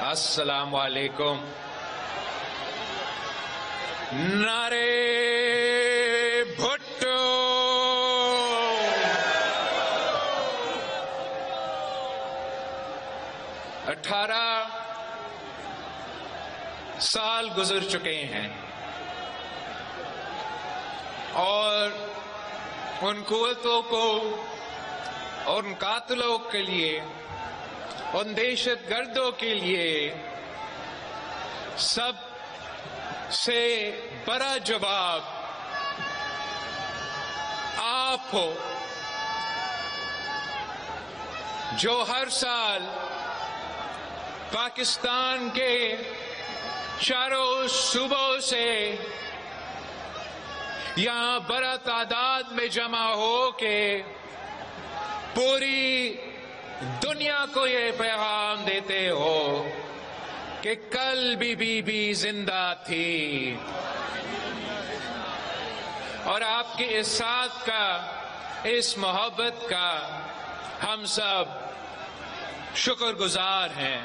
السلام علیکم. نعرے بھٹو. 18 سال گزر چکے ہیں اور ان قوتوں کو اور ان قاتلوں کے لیے، ان دہشت گردوں کے لیے سب سے بڑا جواب آپ ہو، جو ہر سال پاکستان کے چاروں صوبوں سے یہاں بڑا تعداد میں جمع ہو کے پوری دنیا کو یہ پیغام دیتے ہو کہ کل بھی بی بی زندہ تھی، اور آپ کے اس ساتھ کا، اس محبت کا ہم سب شکر گزار ہیں.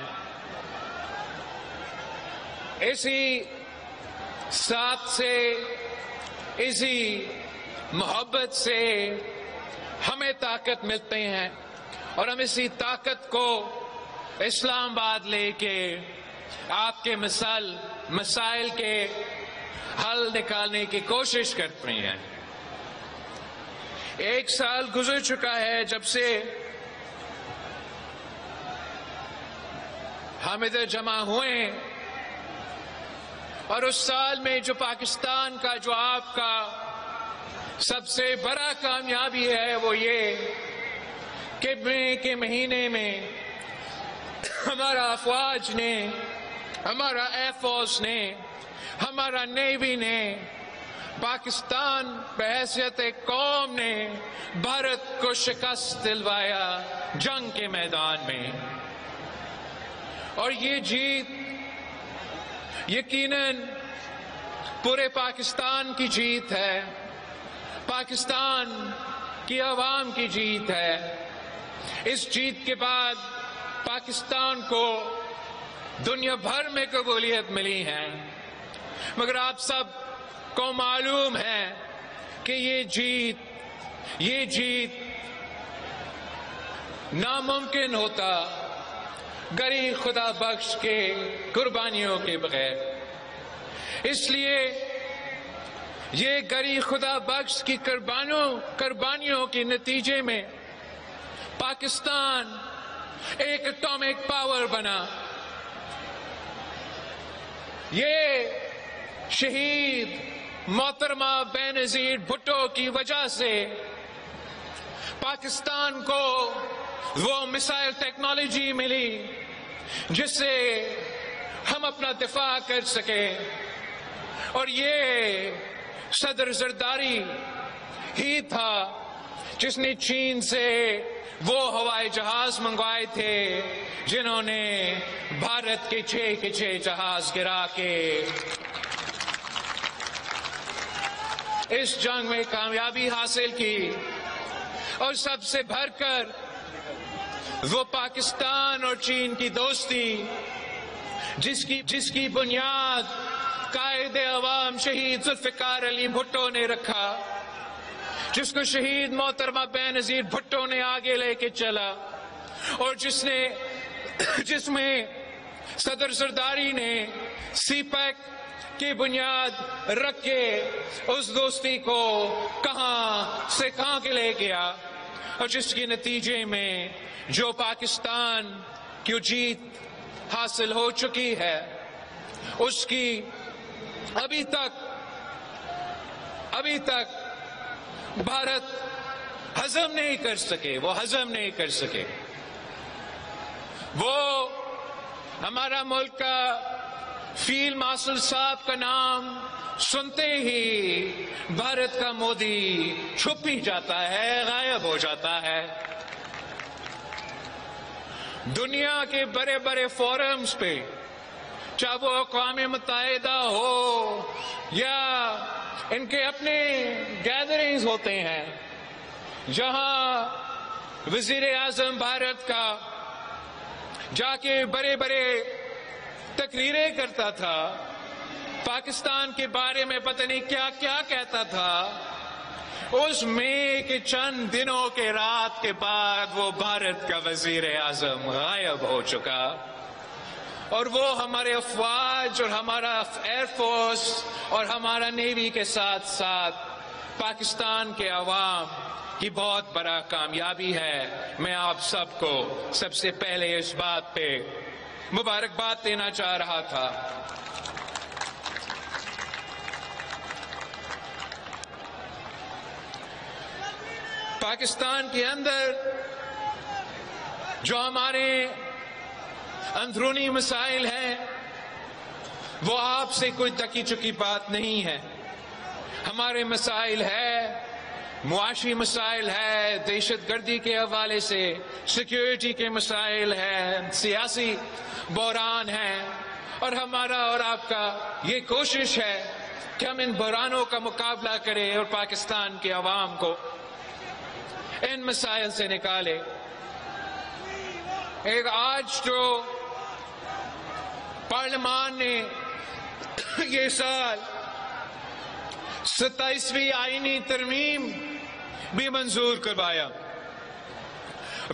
اسی ساتھ سے، اسی محبت سے ہمیں طاقت ملتے ہیں، اور ہم اسی طاقت کو اسلام آباد لے کے آپ کے مسائل کے حل نکالنے کی کوشش کرتے ہیں. 1 سال گزر چکا ہے جب سے ہم ادھر جمع ہوئے، اور اس سال میں جو پاکستان کا، جو آپ کا سب سے بڑا کامیابی ہے وہ یہ کہ مئی کے مہینے میں ہمارا افواج نے، ہمارا ایئر فورس نے، ہمارا نیوی نے، پاکستان بحیثیت قوم نے بھارت کو شکست دلوایا جنگ کے میدان میں. اور یہ جیت یقیناً پورے پاکستان کی جیت ہے، پاکستان کی عوام کی جیت ہے. اس جیت کے بعد پاکستان کو دنیا بھر میں قبولیت ملی ہے، مگر آپ سب کو معلوم ہے کہ یہ جیت ناممکن ہوتا غریب خدا بخش کے قربانیوں کے بغیر. اس لیے یہ غریب خدا بخش کی قربانیوں کے نتیجے میں پاکستان ایک اٹامک پاور بنا. یہ شہید محترمہ بینظیر بھٹو کی وجہ سے پاکستان کو وہ میزائل ٹیکنالوجی ملی جس سے ہم اپنا دفاع کر سکے، اور یہ صدر زرداری ہی تھا جس نے چین سے وہ ہوائی جہاز منگوائے تھے جنہوں نے بھارت کے 6 جہاز گرا کے اس جنگ میں کامیابی حاصل کی. اور سب سے بڑھ کر وہ پاکستان اور چین کی دوستی جس کی بنیاد قائد عوام شہید ذوالفقار علی بھٹو نے رکھا، جس کو شہید محترمہ بینظیر بھٹو نے آگے لے کے چلا، اور جس میں صدر زرداری نے سی پیک کی بنیاد رکھ کے اس دوستی کو کہاں سے کہاں کے لے گیا، اور جس کے نتیجے میں جو پاکستان کی جیت حاصل ہو چکی ہے اس کی ابھی تک بھارت ہضم نہیں کر سکے، وہ ہمارا ملک کا فیلڈ مارشل صاحب کا نام سنتے ہی بھارت کا مودی چھپ ہی جاتا ہے، غائب ہو جاتا ہے. دنیا کے بڑے بڑے فورمز پہ، چاہے وہ اقوام متحدہ ہو یا ان کے اپنے گیدرنگز ہوتے ہیں، جہاں وزیر اعظم بھارت کا جا کے بڑے بڑے تقریریں کرتا تھا، پاکستان کے بارے میں پتہ نہیں کیا کیا کہتا تھا، اس میں کہ چند دنوں کے رات کے بعد وہ بھارت کا وزیر اعظم غائب ہو چکا، اور وہ ہمارے افواج اور ہمارا ایئر فورس اور ہمارا نیوی کے ساتھ ساتھ پاکستان کے عوام کی بہت بڑا کامیابی ہے۔ میں آپ سب کو سب سے پہلے اس بات پہ مبارکباد دینا چاہ رہا تھا۔ پاکستان کے اندر جو ہمارے اندرونی مسائل ہیں وہ آپ سے کوئی ڈکی چکی بات نہیں ہے۔ ہمارے مسائل ہے، معاشی مسائل ہے، دہشت گردی کے حوالے سے سیکیورٹی کے مسائل ہیں، سیاسی بحران ہیں، اور ہمارا اور آپ کا یہ کوشش ہے کہ ہم ان بحرانوں کا مقابلہ کریں اور پاکستان کے عوام کو ان مسائل سے نکالے۔ ایک آج جو پارلیمان نے یہ سال 27ویں آئینی ترمیم بھی منظور کروایا۔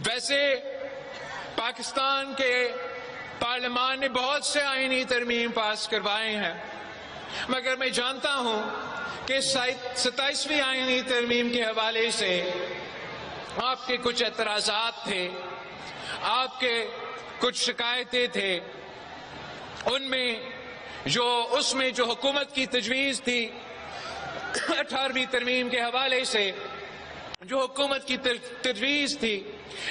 ویسے پاکستان کے پارلیمان نے بہت سے آئینی ترمیم پاس کروائے ہیں، مگر میں جانتا ہوں کہ 27ویں آئینی ترمیم کے حوالے سے آپ کے کچھ اعتراضات تھے، آپ کے کچھ شکایتیں تھے۔ ان میں اس میں جو حکومت کی تجویز تھی 18ویں ترمیم کے حوالے سے، جو حکومت کی تجویز تھی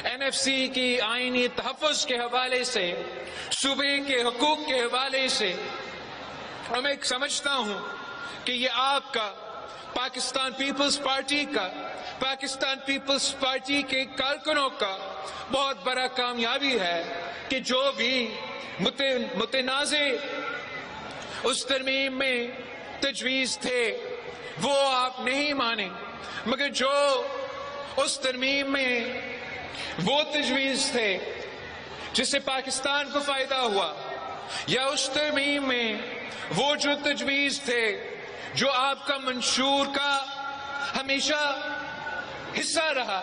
NFC کی آئینی تحفظ کے حوالے سے، صوبے کے حقوق کے حوالے سے، اور میں سمجھتا ہوں کہ یہ آپ کا پاکستان پیپلز پارٹی کا، پاکستان پیپلز پارٹی کے کارکنوں کا بہت بڑا کامیابی ہے کہ جو بھی متنازع اس ترمیم میں تجویز تھے وہ آپ نہیں مانے، مگر جو اس ترمیم میں وہ تجویز تھے جس سے پاکستان کو فائدہ ہوا، یا اس ترمیم میں وہ جو تجویز تھے جو آپ کا منشور کا ہمیشہ حصہ رہا،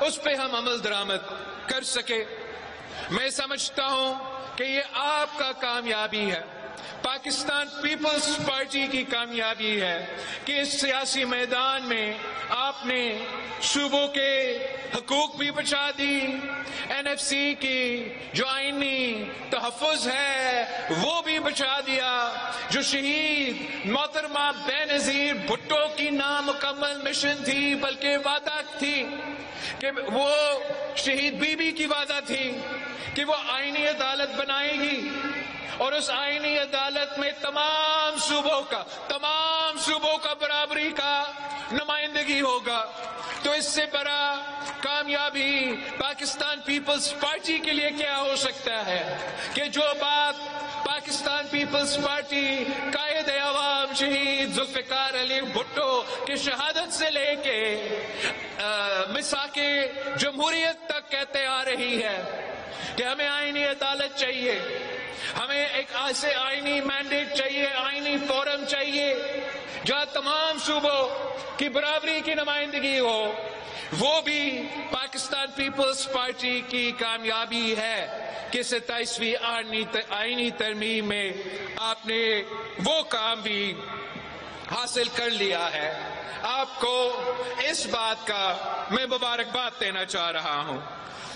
اس پہ ہم عمل درآمد کر سکے۔ میں سمجھتا ہوں کہ یہ آپ کا کامیابی ہے، پاکستان پیپلز پارٹی کی کامیابی ہے کہ اس سیاسی میدان میں آپ نے صوبوں کے حقوق بھی بچا دی، NFC کی جو آئینی تحفظ ہے وہ بھی بچا دیا، جو شہید محترمہ بینظیر بھٹو کی نامکمل مشن تھی، بلکہ وعدہ تھی کہ وہ شہید بی بی کی وعدہ تھی کہ وہ آئینی عدالت بنائے گی، اور اس آئینی عدالت میں تمام صوبوں کا برابری کا نمائندگی ہوگا۔ تو اس سے بڑا کامیابی پاکستان پیپلز پارٹی کے لیے کیا ہو سکتا ہے کہ جو بات پاکستان پیپلز پارٹی قائد عوام شہید ذوالفقار علی بھٹو کی شہادت سے لے کے مساق جمہوریت تک کہتے آ رہی ہے کہ ہمیں آئینی عدالت چاہیے، ہمیں ایک ایسے آئینی مینڈیٹ چاہیے، آئینی فورم چاہیے جہاں تمام صوبوں کی برابری کی نمائندگی ہو۔ وہ بھی پاکستان پیپلز پارٹی کی کامیابی ہے کہ 27ویں آئینی ترمیم میں آپ نے وہ کام بھی حاصل کر لیا ہے۔ آپ کو اس بات کا میں مبارکباد دینا چاہ رہا ہوں۔